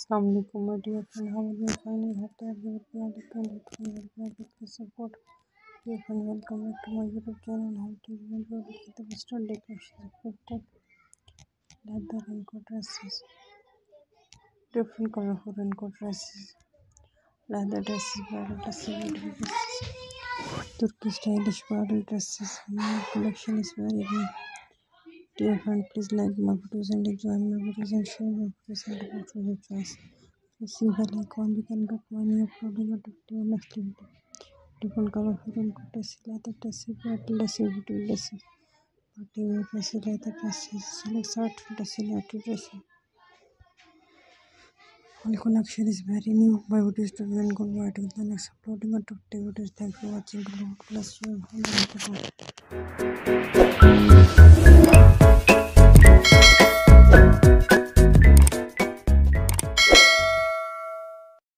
Assalamualaikum my dear friend, how are you? Finally have to have your support. Dear friend, welcome back to my YouTube channel. How do you want to look at the western decorations of leather raincoat dresses, different colorful raincoat dresses, leather dresses, bridal dresses, beautiful dresses, Turkey stylish bridal dresses. My collection is very good. Dear friend, please like my videos and enjoy my videos and share my videos and about your choice. See the icon, you can get money uploading a video next video. Different colorful raincoat dresses, leather dresses, bridal dresses, beautiful dresses, party wear dresses, leather dresses, select art dresses, native dresses. All collection is very new. My videos to and go right with the next uploading a videos. Thanks for watching. God bless you.